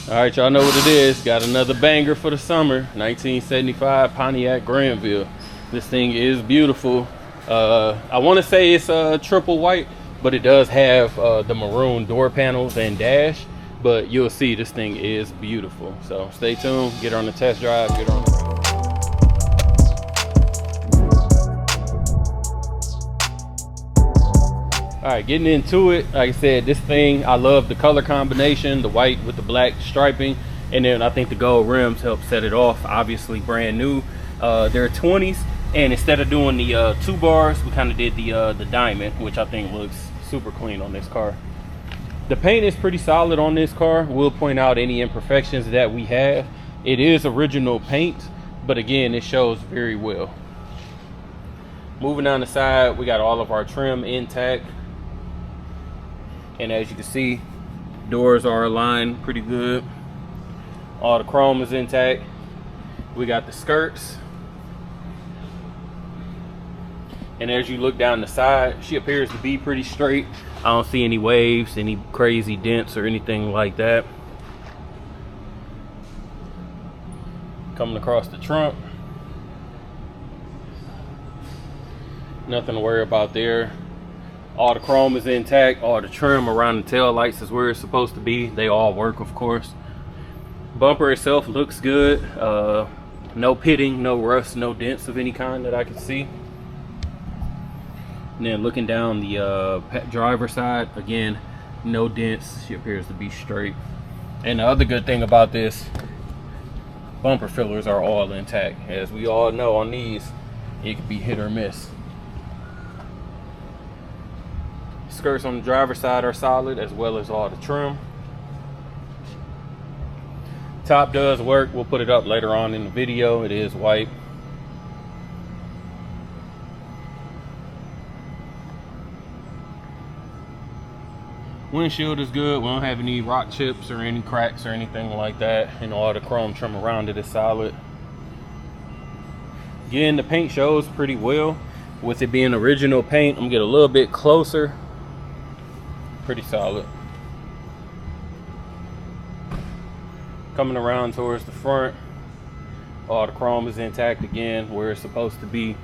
All right, y'all know what it is. Got another banger for the summer. 1975 Pontiac Grandville. This thing is beautiful. I want to say it's triple white, but it does have the maroon door panels and dash. But you'll see this thing is beautiful. So stay tuned. Get on the test drive. Get on the road. All right, getting into it. Like I said, this thing, I love the color combination, the white with the black striping, and then I think the gold rims help set it off. Obviously brand new. They're 20s, and instead of doing the 2 bars, we kind of did the diamond, which I think looks super clean on this car. The paint is pretty solid on this car. We'll point out any imperfections that we have. It is original paint, but again, it shows very well. Moving down the side, we got all of our trim intact. And as you can see, doors are aligned pretty good. All the chrome is intact. We got the skirts. And as you look down the side, she appears to be pretty straight. I don't see any waves, any crazy dents or anything like that. Coming across the trunk. Nothing to worry about there. All the chrome is intact. All the trim around the tail lights is where it's supposed to be. They all work, of course. Bumper itself looks good. No pitting, no rust, no dents of any kind that I can see. And then looking down the driver's side, again, no dents. She appears to be straight. And the other good thing about this, bumper fillers are all intact. As we all know on these, it could be hit or miss. Skirts on the driver's side are solid, as well as all the trim. Top does work. We'll put it up later on in the video. It is white. Windshield is good. We don't have any rock chips or any cracks or anything like that, and all the chrome trim around it is solid. Again, the paint shows pretty well. With it being original paint, I'm gonna get a little bit closer. Pretty solid. Coming around towards the front, all the chrome is intact again, where it's supposed to be.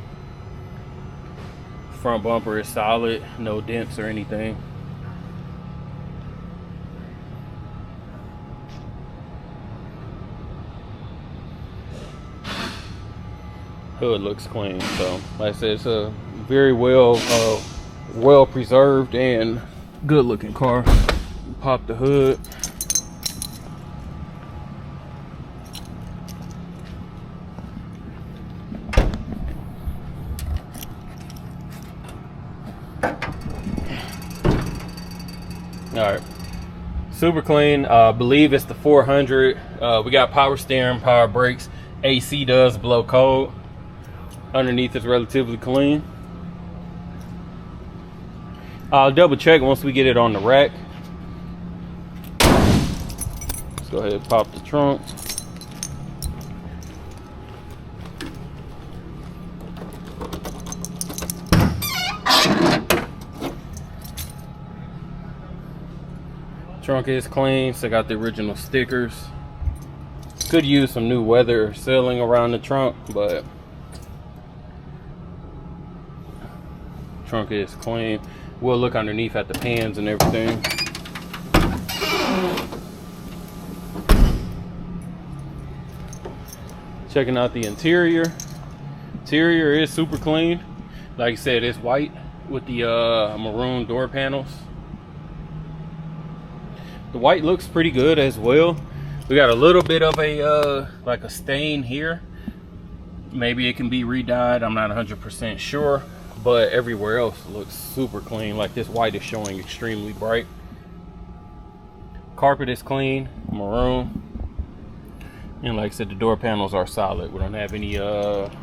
Front bumper is solid, no dents or anything. Hood looks clean. So like I said, it's a very well preserved and good looking car. Pop the hood. All right, super clean. Believe it's the 400. We got power steering, power brakes. AC does blow cold. Underneath is relatively clean. I'll double check once we get it on the rack. Let's go ahead and pop the trunk. Trunk is clean, so I got the original stickers. Could use some new weather sealing around the trunk, but trunk is clean. We'll look underneath at the pans and everything. Checking out the interior. Interior is super clean. Like I said, it's white with the maroon door panels. The white looks pretty good as well. We got a little bit of a like a stain here. Maybe it can be re-dyed. I'm not 100% sure. But everywhere else looks super clean. Like this white is showing extremely bright. Carpet is clean, maroon. And like I said, the door panels are solid. We don't have any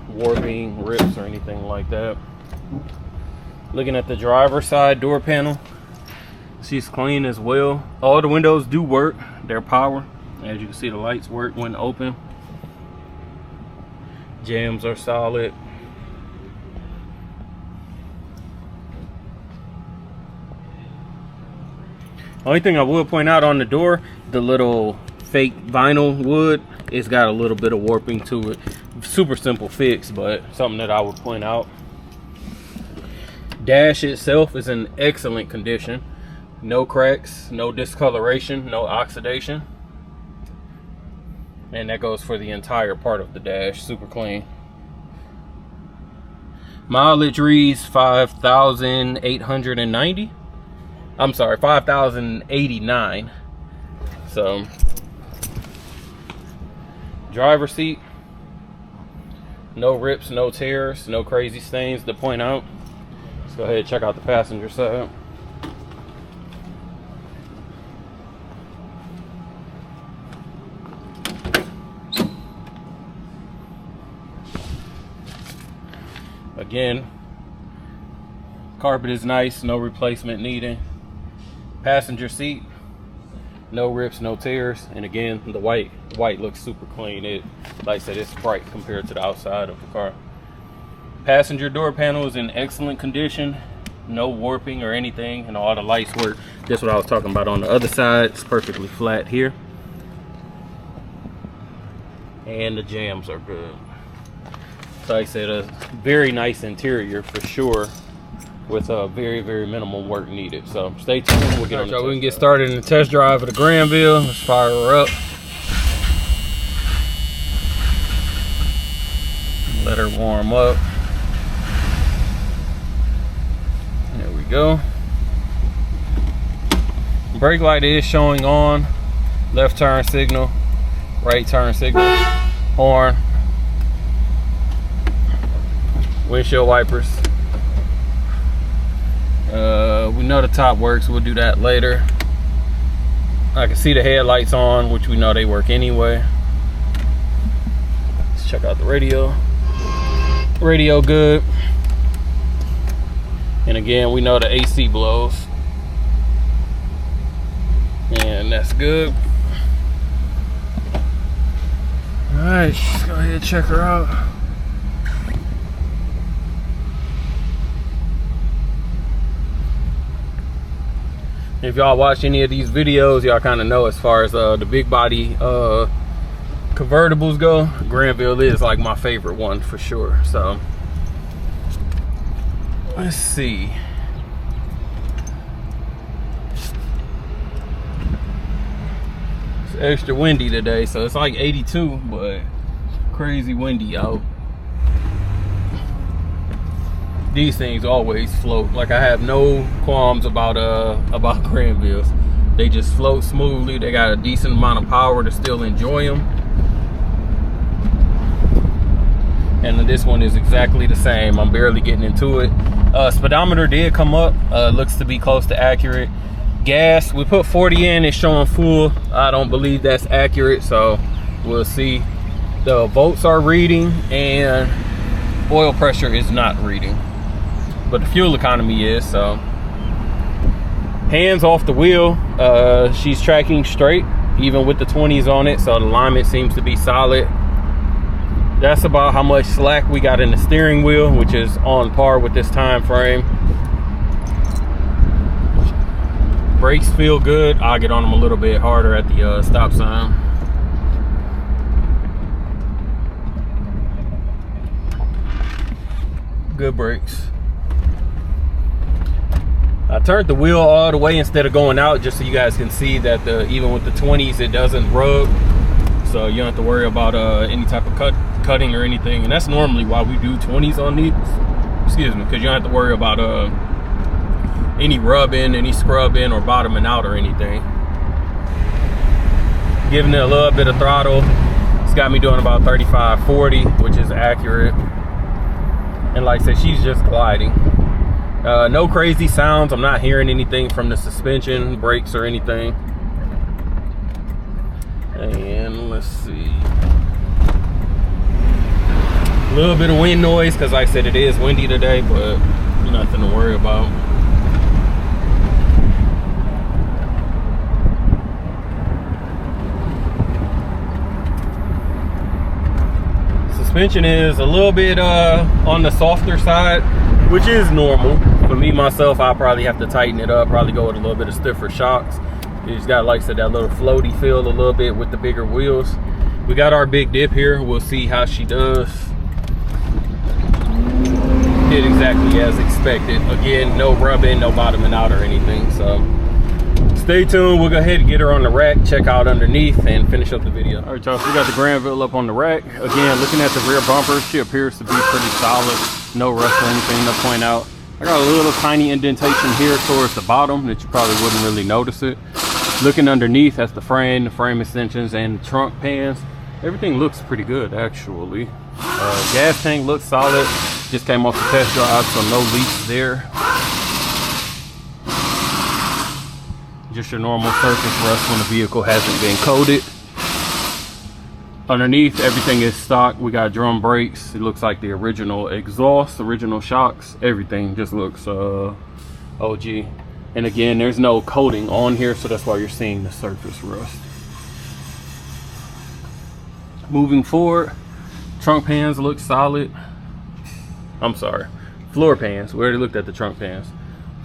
warping, rips, or anything like that. Looking at the driver's side door panel, she's clean as well. All the windows do work. They're power. As you can see, the lights work when open. Jams are solid. Only thing I will point out on the door, the little fake vinyl wood. It's got a little bit of warping to it. Super simple fix, but something that I would point out. Dash itself is in excellent condition. No cracks, no discoloration, no oxidation. And that goes for the entire part of the dash. Super clean. Mileage reads 5,890. I'm sorry, 5,089. So, driver seat, no rips, no tears, no crazy stains to point out. Let's go ahead and check out the passenger side. Again, carpet is nice, no replacement needed. Passenger seat, no rips, no tears, and again, the white looks super clean. It, like I said, it's bright compared to the outside of the car. Passenger door panel is in excellent condition, no warping or anything, and all the lights work. That's what I was talking about on the other side. It's perfectly flat here, and the jams are good. So like I said, a very nice interior for sure, with very minimal work needed. So stay tuned. We'll get on the we can get started in the test drive of the Grandville. Let's fire her up. Let her warm up. There we go. Brake light is showing on. Left turn signal, right turn signal, horn, windshield wipers. We know the top works. We'll do that later. I can see the headlights on, which we know they work anyway. Let's check out the radio. Radio good. And again, we know the AC blows, and that's good. All right, let's go ahead and check her out. If y'all watch any of these videos, y'all kind of know as far as the big body convertibles go, Grandville is like my favorite one for sure. So let's see. It's extra windy today, so it's like 82, but crazy windy out. These things always float. Like, I have no qualms about Grandvilles. They just float smoothly. They got a decent amount of power to still enjoy them. And this one is exactly the same. I'm barely getting into it. Speedometer did come up. Looks to be close to accurate. Gas, we put 40 in. It's showing full. I don't believe that's accurate, so we'll see. The volts are reading, and oil pressure is not reading, but the fuel economy is. So hands off the wheel, she's tracking straight even with the 20s on it, so the alignment seems to be solid. That's about how much slack we got in the steering wheel, which is on par with this time frame. Brakes feel good. I'll get on them a little bit harder at the stop sign. Good brakes. I turned the wheel all the way instead of going out, just so you guys can see that even with the 20s, it doesn't rub, so you don't have to worry about any type of cutting or anything. And that's normally why we do 20s on these, excuse me, because you don't have to worry about any rubbing, any scrubbing, or bottoming out or anything. Giving it a little bit of throttle. It's got me doing about 35, 40, which is accurate. And like I said, she's just gliding. No crazy sounds. I'm not hearing anything from the suspension, brakes, or anything. And let's see. A little bit of wind noise, because like I said, it is windy today, but nothing to worry about. Suspension is a little bit on the softer side, which is normal. For me, myself, I'll probably have to tighten it up, probably go with a little bit of stiffer shocks. It's got, like I said, that little floaty feel a little bit with the bigger wheels. We got our big dip here. We'll see how she does. Did exactly as expected. Again, no rubbing, no bottoming out or anything. So stay tuned. We'll go ahead and get her on the rack, check out underneath, and finish up the video. All right, y'all, so we got the Grandville up on the rack. Again, looking at the rear bumper, she appears to be pretty solid. No rust or anything to point out. I got a little tiny indentation here towards the bottom that you probably wouldn't really notice it. Looking underneath, that's the frame extensions, and the trunk pans. Everything looks pretty good, actually. Gas tank looks solid. Just came off the test drive, so no leaks there. Just your normal surface rust when the vehicle hasn't been coated. Underneath, everything is stock. We got drum brakes. It looks like the original exhaust, original shocks. Everything just looks OG. And again, there's no coating on here, so that's why you're seeing the surface rust. Moving forward, trunk pans look solid. I'm sorry, floor pans. We already looked at the trunk pans.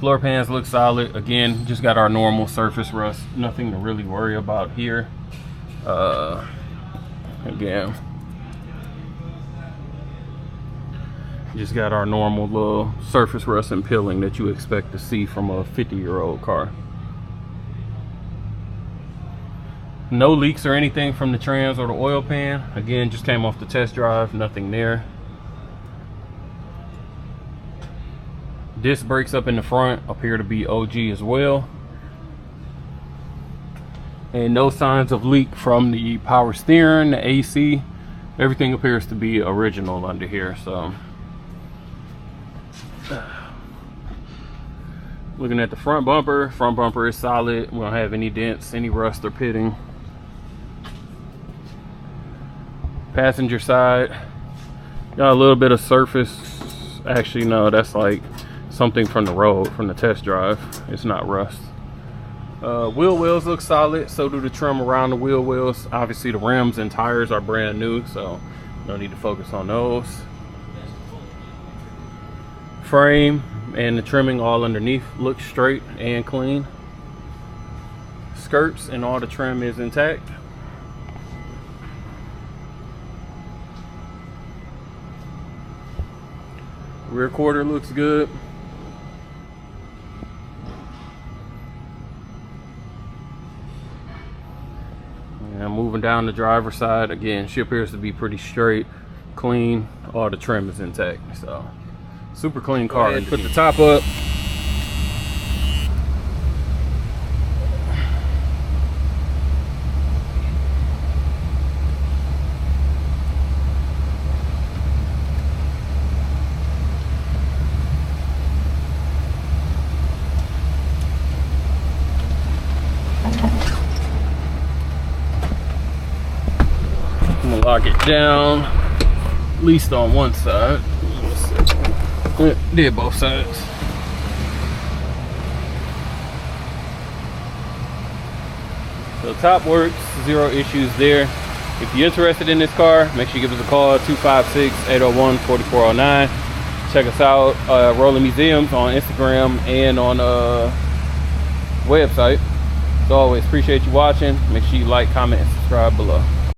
Floor pans look solid. Again, just got our normal surface rust. Nothing to really worry about here. Again, just got our normal little surface rust and peeling that you expect to see from a 50-year-old car. No leaks or anything from the trans or the oil pan. Again, just came off the test drive, nothing there. Disc brakes up in the front appear to be OG as well. And no signs of leak from the power steering, the AC. Everything appears to be original under here. So looking at the front bumper is solid. We don't have any dents, any rust or pitting. Passenger side, got a little bit of surface. Actually, no, that's like something from the road, from the test drive. It's not rust. Wheel wells look solid, so do the trim around the wheel wells. Obviously the rims and tires are brand new, so no need to focus on those. Frame and the trimming all underneath looks straight and clean. Skirts and all the trim is intact. Rear quarter looks good. And moving down the driver's side, again, she appears to be pretty straight, clean. All the trim is intact, so super clean car. Go ahead, put the top up. Lock it down, at least on one side. Did both sides. So the top works, zero issues there. If you're interested in this car, make sure you give us a call, 256-801-4409. Check us out, Rolling Museums on Instagram and on website. As always, appreciate you watching. Make sure you like, comment, and subscribe below.